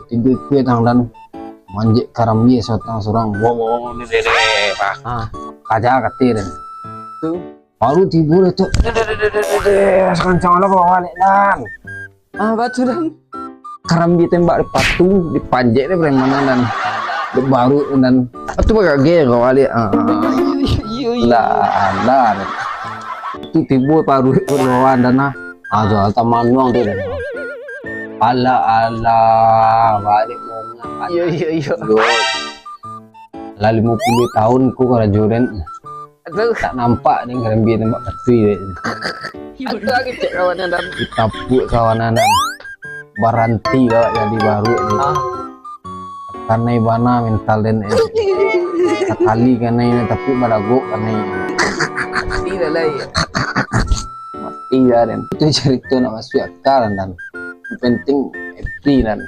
Tiga kue tang dan manjek karambi sotang surang wow ni dede pak kaja katir Tu. baru tidur itu sekencang lah bawa balik dan Batu dan. karambi tembak di patung di panjek deh mana dan baru dan itu pakai gaya bawa balik lah itu tidur baru bawa dan jual taman doang tuh ala balik mau Iya. lah 50 tahun ku kerajuran Aduh. tak nampak nih karambi tembak katui Aduh lagi cek kawannya dan. ditapuk kawanan baranti kawak jadi baru nih karena ibana mental dan sekali karena ini tapi badago karena Tidak lagi. mati dan itu cerita nak masuk akal dan penting happy dan